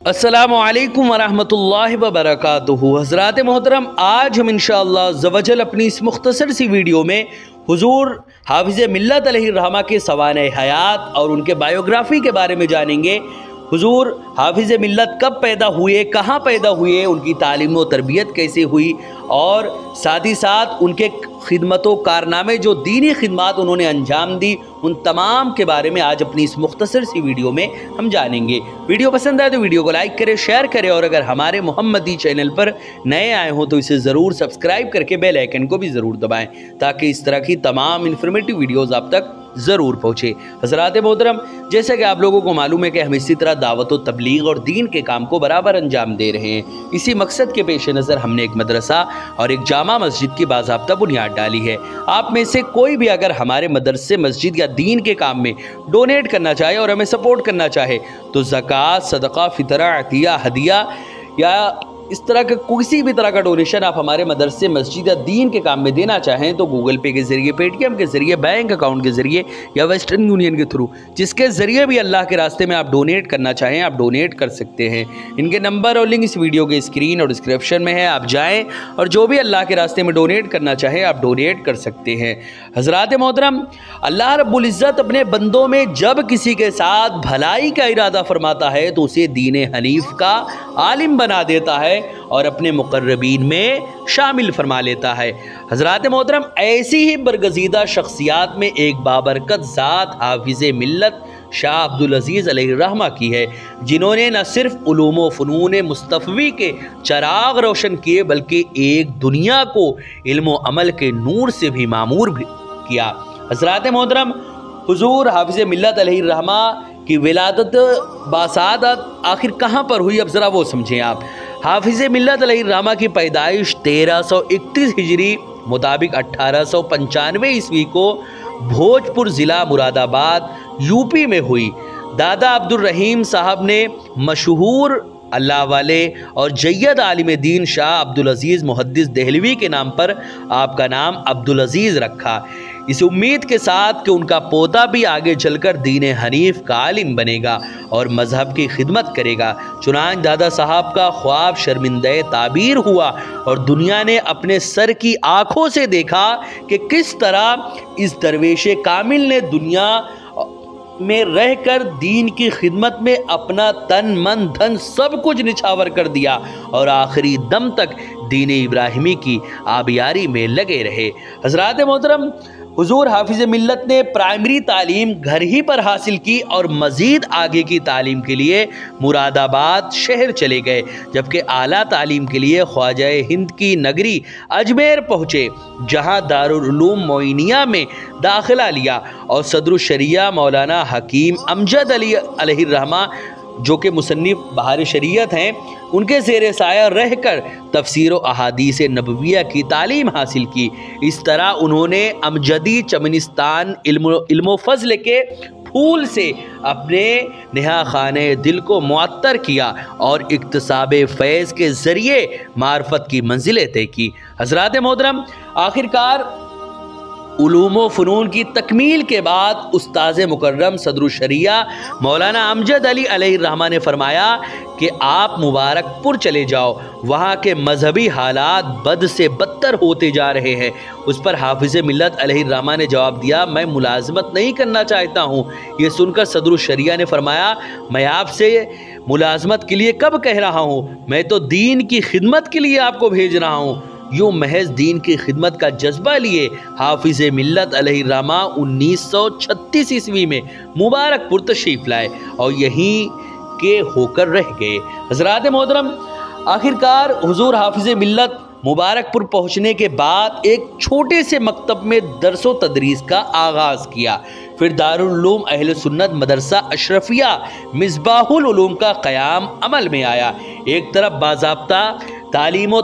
अस्सलामुअलैकुम वरहमतुल्लाहि वबरकातुहू। हज़रात मोहतरम, आज हम इंशाअल्लाह अज़्ज़वजल अपनी इस मुख्तसर सी वीडियो में हुज़ूर हाफ़िज़ मिल्लत अलैहिर्रहमा के सवाने हयात और उनके बायोग्राफ़ी के बारे में जानेंगे। हुज़ूर हाफ़िज़ मिल्लत कब पैदा हुए, कहाँ पैदा हुए, उनकी तालीम व तरबियत कैसे हुई और साथ ही साथ उनके खिदमत व कारनामे जो दीनी खिदमत उन्होंने अंजाम दी, उन तमाम के बारे में आज अपनी इस मुख्तसर सी वीडियो में हम जानेंगे। वीडियो पसंद आए तो वीडियो को लाइक करें, शेयर करें और अगर हमारे मोहम्मदी चैनल पर नए आए हों तो इसे ज़रूर सब्सक्राइब करके बेल आइकन को भी ज़रूर दबाएं ताकि इस तरह की तमाम इन्फॉर्मेटिव वीडियोज़ आप तक ज़रूर पहुँचे। हज़रात मोहतरम, जैसा कि आप लोगों को मालूम है कि हम इसी तरह दावत व तबलीग और दीन के काम को बराबर अंजाम दे रहे हैं। इसी मकसद के पेश नज़र हमने एक मदरसा और एक जामा मस्जिद की बाज़ाब्ता बुनियाद डाली है। आप में से कोई भी अगर हमारे मदरसे, मस्जिद या दीन के काम में डोनेट करना चाहे और हमें सपोर्ट करना चाहे तो ज़कात, सदका, फितरा, अतिया, हदिया या इस तरह का किसी भी तरह का डोनेशन आप हमारे मदरसे, मस्जिद या दीन के काम में देना चाहें तो गूगल पे के ज़रिए, पेटीएम के ज़रिए, बैंक अकाउंट के ज़रिए या वेस्टर्न यूनियन के थ्रू, जिसके ज़रिए भी अल्लाह के रास्ते में आप डोनेट करना चाहें आप डोनेट कर सकते हैं। इनके नंबर और लिंक इस वीडियो के स्क्रीन और डिस्क्रिप्शन में है। आप जाएँ और जो भी अल्लाह के रास्ते में डोनेट करना चाहें आप डोनेट कर सकते हैं। हज़रात मोहतरम, अल्लाह रब्बुल इज़्ज़त अपने बंदों में जब किसी के साथ भलाई का इरादा फरमाता है तो उसे दीन हनीफ का आलिम बना देता है और अपने मुक़र्रबीन में शामिल फरमा लेता है। हज़रात मोहतरम, ऐसी ही बरगज़ीदा शख्सियात में एक बाबरकत ज़ात हाफ़िज़ मिल्लत शाह अब्दुल अज़ीज़ अलैहिर्रहमा की है, जिन्होंने न सिर्फ उलूम व फ़नून मुस्तफ़वी के चराग रोशन किए बल्कि एक दुनिया को इल्म व अमल के नूर से भी मामूर भी किया। हज़रात मोहतरम, हुज़ूर हाफ़िज़ मिल्लत अलैहिर्रहमा की विलादत बासादत आखिर कहाँ पर हुई, अब ज़रा वो समझें आप। हाफ़िज़ मिल्लत अलैहिर्रहमा की पैदाइश 1331 हिजरी मुताबिक 1895 ईस्वी को भोजपुर ज़िला मुरादाबाद यूपी में हुई। दादा अब्दुल रहीम साहब ने मशहूर अल्लाह वाले और जय्यद आलिम दीन शाह अब्दुल अज़ीज़ मुहद्दिस देहलवी के नाम पर आपका नाम अब्दुल अज़ीज़ रखा, इस उम्मीद के साथ कि उनका पोता भी आगे चलकर दीन हनीफ का आलिम बनेगा और मज़हब की खिदमत करेगा। चुनांच दादा साहब का ख्वाब शर्मिंदे ताबीर हुआ और दुनिया ने अपने सर की आँखों से देखा कि किस तरह इस दरवेश कामिल ने दुनिया में रहकर दीन की खिदमत में अपना तन, मन, धन सब कुछ निछावर कर दिया और आखिरी दम तक दीन इब्राहिमी की आबियारी में लगे रहे। हज़रात मोहतरम, हुज़ूर हाफ़िज़ मिल्लत ने प्राइमरी तालीम घर ही पर हासिल की और मज़ीद आगे की तालीम के लिए मुरादाबाद शहर चले गए, जबकि आला तालीम के लिए ख्वाजा हिंद की नगरी अजमेर पहुँचे, जहाँ दारुल उलूम मोइनिया में दाखिला लिया और सदरुल शरिया मौलाना हकीम अमजद अली अलैहिर्रहमा जो कि मुसन्निफ बहार शरीयत हैं, उनके ज़ेर साया रहकर तफसीर व अहादीस नबविया की तालीम हासिल की। इस तरह उन्होंने अमजदी चमनिस्तान इल्म फ़ज़ल के फूल से अपने नेहा खाने दिल को मुअत्तर किया और इक्तसाब फैज़ के ज़रिए मार्फत की मंजिलें तय की। हज़रात मोहतरम, आखिरकार उलूम व फ़नून की तकमील के बाद उस्ताज़ मुकर्रम सदरुल शरिया मौलाना अमजद अली अलैहिर्रहमा ने फरमाया कि आप मुबारकपुर चले जाओ, वहाँ के मजहबी हालात बद से बदतर होते जा रहे हैं। उस पर हाफ़िज़ मिल्लत अलैहिर्रहमा ने जवाब दिया, मैं मुलाजमत नहीं करना चाहता हूँ। ये सुनकर सदरुल शरिया ने फरमाया, मैं आपसे मुलाजमत के लिए कब कह रहा हूँ, मैं तो दीन की खिदमत के लिए आपको भेज रहा हूँ। यूँ महज दीन की खिदमत का जज्बा लिए हाफ़िज़ मिल्लत अलैहिर्रहमा 1936 ईस्वी में मुबारकपुर तशरीफ़ लाए और यहीं के होकर रह गए। हज़रात मोहतरम, आखिरकार हुज़ूर हाफ़िज़ मिल्लत मुबारकपुर पहुँचने के बाद एक छोटे से मकतब में दर्स व तदरीस का आगाज़ किया। फिर दारुल उलूम अहले सुन्नत मदरसा अशरफिया मिसबाहुल उलूम का क़याम अमल में आया। एक तरफ बाज़ाब्ता तालीम व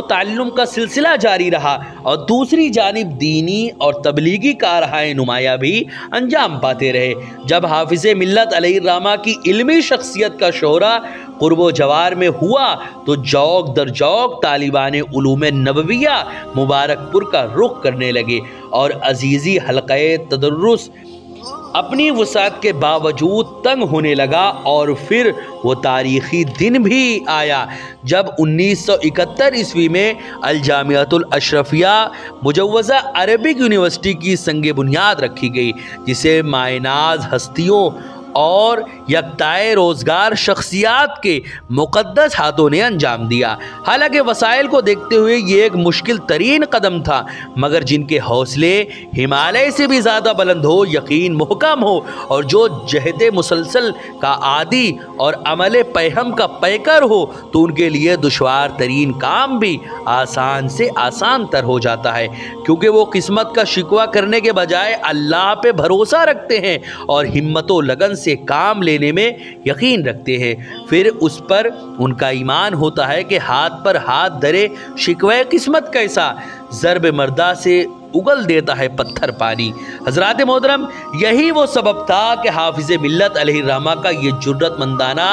ताल्लुम का सिलसिला जारी रहा और दूसरी जानिब दीनी और तबलीगी कारहाए नुमाया भी अंजाम पाते रहे। जब हाफ़िज़ मिल्लत अलैहिर्रहमा की इल्मी शख्सियत का शोहरा कुर्बो जवार में हुआ तो जौक दर जौक तालिबान उलूम नबविया मुबारकपुर का रुख करने लगे और अजीज़ी हल्क़े तदर्रुस अपनी वसात के बावजूद तंग होने लगा। और फिर वो तारीख़ी दिन भी आया जब 1971 ईस्वी में अल जामियातुल अशरफिया मुजव्वज़ा अरबिक यूनिवर्सिटी की संग बुनियाद रखी गई, जिसे मायनाज हस्तियों और यकताए रोज़गार शख्सियात के मुक़द्दस हाथों ने अंजाम दिया। हालांकि वसाइल को देखते हुए ये एक मुश्किल तरीन कदम था, मगर जिनके हौसले हिमालय से भी ज़्यादा बुलंद हो, यकीन मुहकम हो और जो जहद मुसलसल का आदी और अमल पैहम का पैकर हो, तो उनके लिए दुश्वार तरीन काम भी आसान से आसान तर हो जाता है, क्योंकि वो किस्मत का शिकवा करने के बजाय अल्लाह पे भरोसा रखते हैं और हिम्मत व लगन से काम लेने में यकीन रखते हैं। फिर उस पर उनका ईमान होता है कि हाथ पर हाथ धरे शिकवे किस्मत कैसा, ज़रब मर्दा से उगल देता है पत्थर पानी। हज़रात मोहतरम, यही वो सबब था कि हाफिज़ मिल्लत अलैहिर्रहमा का ये जुर्रतमंदाना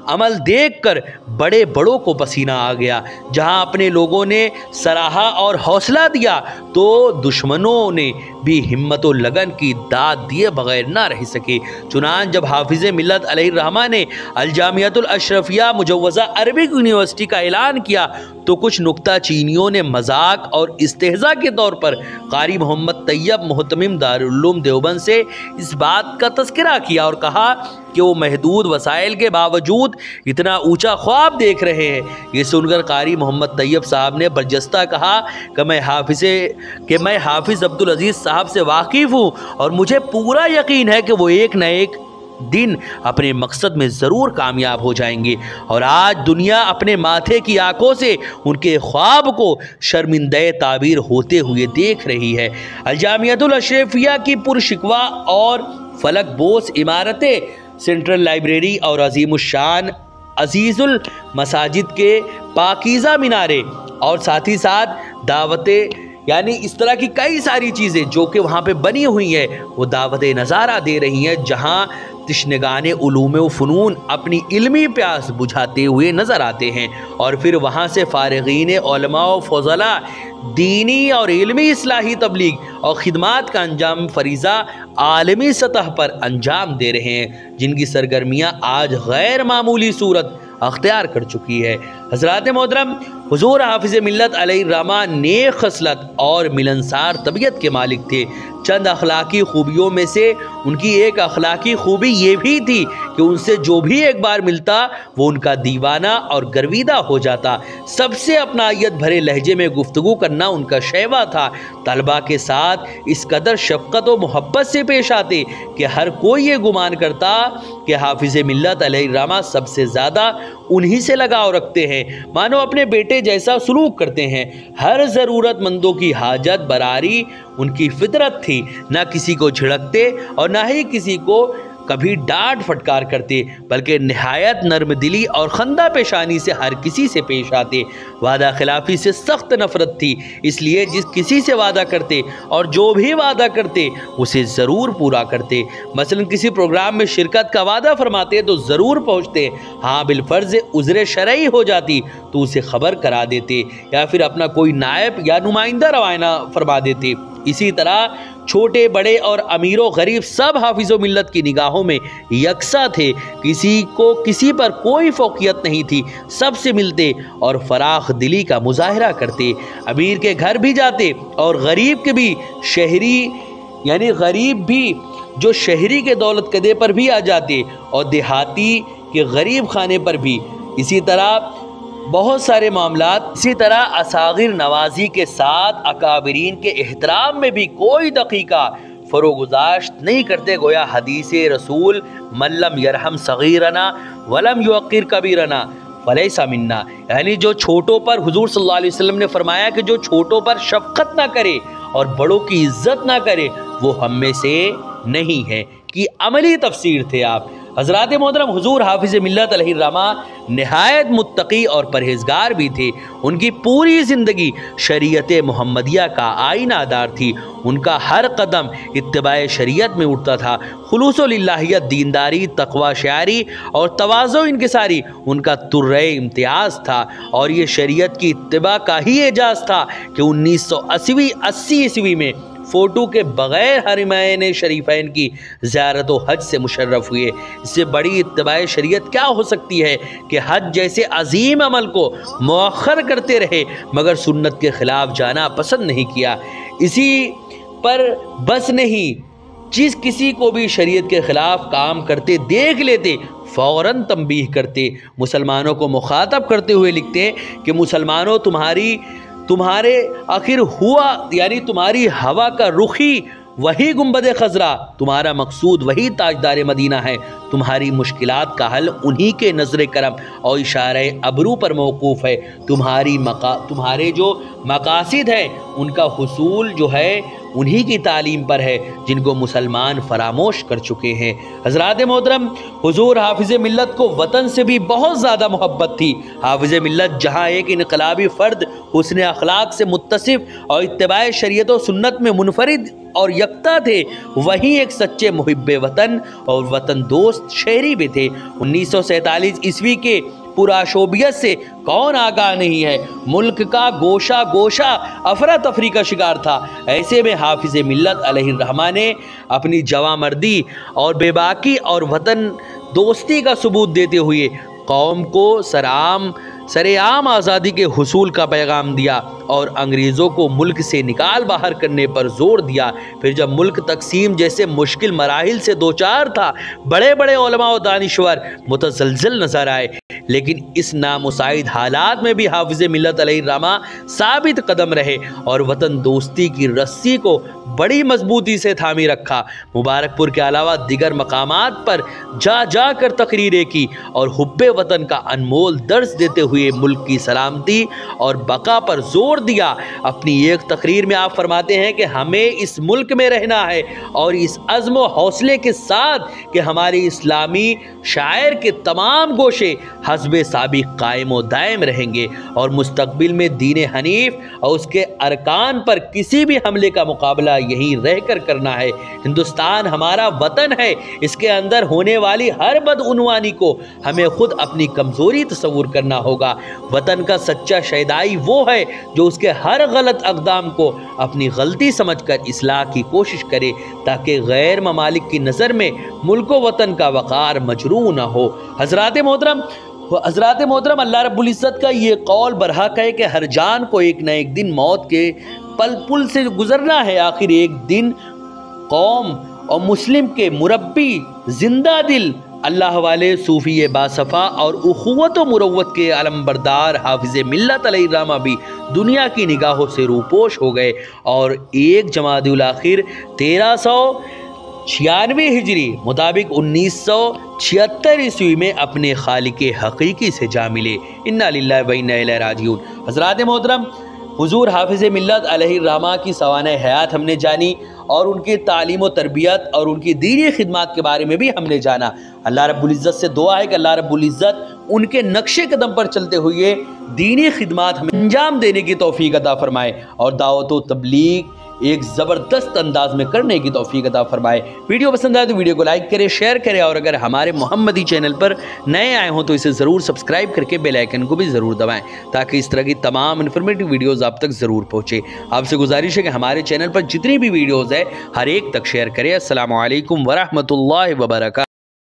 अमल देखकर बड़े बड़ों को पसीना आ गया। जहां अपने लोगों ने सराहा और हौसला दिया, तो दुश्मनों ने भी हिम्मत और लगन की दाद दिए बगैर ना रह सके। चुनान जब हाफिज़ मिल्लत अलैहिर्रहमा ने अल जामियातुल अशरफिया मुजव्वज़ा अरबिक यूनिवर्सिटी का ऐलान किया, तो कुछ नुक्ता चीनियों ने मजाक और इस्तेहज़ा के तौर पर कारी मोहम्मद तैयब मुहतमिम दारुल उलूम देवबंद से इस बात का तज़किरा किया और कहा कि वो महदूद वसाइल के बावजूद इतना ऊंचा ख्वाब देख रहे हैं। ये सुनकर कारी मोहम्मद तैयब साहब ने बरजस्ता कहा कि मैं हाफिज़ अब्दुल अजीज़ साहब से वाकिफ़ हूँ और मुझे पूरा यकीन है कि वो एक न एक दिन अपने मकसद में ज़रूर कामयाब हो जाएंगे। और आज दुनिया अपने माथे की आंखों से उनके ख्वाब को शर्मिंदे ताबीर होते हुए देख रही है। अल जामियातुल अशरफिया की पुरशिकवा और फलक बोस इमारतें, सेंट्रल लाइब्रेरी और अजीमुशान अजीज़ुल मसाजिद के पाकीज़ा मीनारे और साथ ही साथ दावतें, यानी इस तरह की कई सारी चीज़ें जो कि वहाँ पे बनी हुई है, वो दावत नज़ारा दे रही हैं, जहाँ तिश्नगाने उलूम व फ़नून अपनी इल्मी प्यास बुझाते हुए नज़र आते हैं। और फिर वहाँ से फ़ारिगीन उलमा व फ़ज़ला दीनी और इल्मी इस्लाही तबलीग और ख़िदमात का अंजाम फ़रीज़ा आलमी सतह पर अंजाम दे रहे हैं, जिनकी सरगर्मियाँ आज गैर मामूली सूरत अख्तियार कर चुकी है। हज़रात मोहतरम, हुज़ूर हाफिज़ मिल्लत अलैहिर्रहमा नेक खसलत और मिलनसार तबीयत के मालिक थे। चंद अखलाकी खूबियों में से उनकी एक अखलाकी खूबी ये भी थी कि उनसे जो भी एक बार मिलता वो उनका दीवाना और गर्विदा हो जाता। सबसे अपनायत भरे लहजे में गुफ्तगू करना उनका शैवा था। तलबा के साथ इस कदर शफ़क़त व मोहब्बत से पेश आते कि हर कोई ये गुमान करता कि हाफिज़ मिल्लत अलैहिर्रहमा सबसे ज़्यादा उन्हीं से लगाव रखते हैं, मानो अपने बेटे जैसा सलूक करते हैं। हर ज़रूरतमंदों की हाजत बरारी उनकी फितरत थी, ना किसी को झिड़कते और ना ही किसी को कभी डांट फटकार करते, बल्कि नहायत नर्म दिली और खंदा पेशानी से हर किसी से पेश आते। वादा खिलाफी से सख्त नफरत थी, इसलिए जिस किसी से वादा करते और जो भी वादा करते उसे ज़रूर पूरा करते। मसलन किसी प्रोग्राम में शिरकत का वादा फरमाते तो ज़रूर पहुँचते, हाँ बिलफ़र्ज़ उज़्र शरई हो जाती तो उसे ख़बर करा देते या फिर अपना कोई नायब या नुमाइंदा रवाना फरमा देते। इसी तरह छोटे बड़े और अमीर व गरीब सब हाफिज़ मिल्लत की निगाहों में यकसा थे, किसी को किसी पर कोई फ़ौक़ियत नहीं थी। सबसे मिलते और फ़राख दिली का मुज़ाहरा करते। अमीर के घर भी जाते और गरीब के भी, शहरी यानी गरीब भी जो शहरी के दौलत कदे पर भी आ जाते और देहाती के गरीब खाने पर भी। इसी तरह बहुत सारे मामलात। इसी तरह असागिर नवाजी के साथ अकाबरीन के एहतराम में भी कोई दकीका फ़रोगुज़ाश्त नहीं करते। गोया हदीस रसूल मल्लम यरहम सगीरना वलम युक़िर कबीरना फलैसा मिन्ना, यानी जो छोटों पर, हुजूर सल्लल्लाहु अलैहि वसल्लम ने फरमाया कि जो छोटों पर शफ़क़त ना करे और बड़ों की इज़्ज़त ना करे वो हम में से नहीं है, कि अमली तफसीर थे आप। हज़रात मोहतरम हुजूर हाफिज़ मिल्लत अलैहिर्रहमा नहायत मुत्तकी और परहेज़गार भी थे। उनकी पूरी ज़िंदगी शरीयत मोहम्मदिया का आईनादार थी। उनका हर कदम इत्तिबाए शरीयत में उठता था। खुलूस लिल्लाहियत, दीनदारी, तक़वा, शायरी और तवाज़ु इनकिसारी उनका तुर्रे इम्तियाज़ था। और ये शरीयत की इत्तिबा का ही एजाज़ था कि 1980 ईस्वी में फ़ोटो के बग़ैर हरमैन शरीफ़ैन की ज़ियारत व हज से मुशर्रफ़ हुए। इससे बड़ी इत्तिबाए शरीयत क्या हो सकती है कि हज जैसे अजीम अमल को मुअख्खर करते रहे मगर सुन्नत के ख़िलाफ़ जाना पसंद नहीं किया। इसी पर बस नहीं, जिस किसी को भी शरीयत के ख़िलाफ़ काम करते देख लेते फ़ौरन तंबीह करते। मुसलमानों को मुखातब करते हुए लिखते हैं कि मुसलमानों, तुम्हारे आखिर हुआ यानी तुम्हारी हवा का रुखी वही गुंबद खजरा, तुम्हारा मकसूद वही ताजदार मदीना है। तुम्हारी मुश्किलात का हल उन्हीं के नज़र करम और इशारे अबरू पर मौकूफ़ है। तुम्हारे जो मकासिद हैं उनका हुसूल जो है उन्हीं की तालीम पर है जिनको मुसलमान फरामोश कर चुके हैं। हज़रात मोहतरम, हुजूर हाफिज़ मिल्लत को वतन से भी बहुत ज़्यादा मोहब्बत थी। हाफिज़ मिल्लत जहाँ एक इनकलाबी फ़र्द हुस्न अखलाक से मुत्तसिफ़ और इत्तिबाए शरीयत व सुन्नत में मुनफरिद और यकता थे, वहीं एक सच्चे मुहिब्बे वतन और वतन दोस्त शहरी भी थे। 1947 ईस्वी के पुराशोबियत से कौन आगाह नहीं है। मुल्क का गोशा गोशा अफरा तफरी का शिकार था। ऐसे में हाफिज़ मिल्लत अलैहिर्रहमा ने अपनी जवामर्दी और बेबाकी और वतन दोस्ती का सबूत देते हुए कौम को सरेआम आज़ादी के हुसूल का पैगाम दिया और अंग्रेज़ों को मुल्क से निकाल बाहर करने पर जोर दिया। फिर जब मुल्क तकसीम जैसे मुश्किल मराहिल से दो चार था, बड़े बड़े उलमा और दानिश्वर मुतज़लज़ल नज़र आए, लेकिन इस नामुसाइद हालात में भी हाफिज़ मिल्लत अलैहिर्रहमा साबित कदम रहे और वतन दोस्ती की रस्सी को बड़ी मजबूती से थामी रखा। मुबारकपुर के अलावा दिगर मकामात पर जा कर तकरीरें की और हुब्बे वतन का अनमोल दर्स देते हुए मुल्क की सलामती और बका पर जोर दिया। अपनी एक तकरीर में आप फरमाते हैं कि हमें इस मुल्क में रहना है और इस अज़्म व हौसले के साथ कि हमारे इस्लामी शायर के तमाम गोशे हस्बे साबिक़ कायम व दायम रहेंगे और मुस्तकबिल में दीन हनीफ और उसके अरकान पर किसी भी हमले का मुकाबला यहीं रहकर करना है। हिंदुस्तान हमारा वतन है, इसके अंदर होने वाली हर बदउनवानी को हमें खुद अपनी कमज़ोरी तस्वुर करना होगा। वतन का सच्चा शहदाई वो है जो उसके हर गलत अक़दाम को अपनी गलती समझकर इस्लाह की कोशिश करे ताकि गैर ममालिक की नज़र में मुल्क व वतन का वक़ार मजरू न हो। हज़रात मोहतरम, अल्लाह रब्बुल इज़्ज़त का ये कौल बरहक है कि हर जान को एक न एक दिन मौत के पुल से गुजरना है। आखिर एक दिन कौम और मुस्लिम के मुरब्बी, जिंदा दिल, अल्लाह वाले, सूफ़ी बासफ़ा और उख़ुवत व मुरव्वत के अलमबरदार हाफिज़ मिल्लत अलैहिर्रहमा भी दुनिया की निगाहों से रूपोश हो गए और 1 जमादुल आखिर 1396 हिजरी मुताबिक 1976 ईस्वी में अपने खालिक़े हक़ीक़ी से जा मिले। इन्ना लिल्लाहि व इन्ना इलैहि राजिऊन। हज़रात मोहतरम, हुजूर हाफिज़ मिल्लत अलैहिर्रहमा की सवाने हयात हमने जानी और उनकी तालीम व तरबियत और उनकी दीनी खिदमत के बारे में भी हमने जाना। अल्लाह रब्बुल इज़्ज़त से दुआ है कि अल्लाह रब्बुल इज़्ज़त उनके नक्शे कदम पर चलते हुए दीनी खिदमत हमें अंजाम देने की तौफीक अता फरमाए और दावत व तबलीग एक ज़बरदस्त अंदाज में करने की तौफीक अता फरमाए। वीडियो पसंद आए तो वीडियो को लाइक करें, शेयर करें और अगर हमारे मोहम्मदी चैनल पर नए आए हों तो इसे ज़रूर सब्सक्राइब करके बेल आइकन को भी ज़रूर दबाएं ताकि इस तरह की तमाम इन्फॉर्मेटिव वीडियोज़ आप तक ज़रूर पहुँचे। आपसे गुजारिश है कि हमारे चैनल पर जितनी भी वीडियोज़ है हर एक तक शेयर करें। अस्सलामु अलैकुम वरहमतुल्लाहि वबरकातुहू।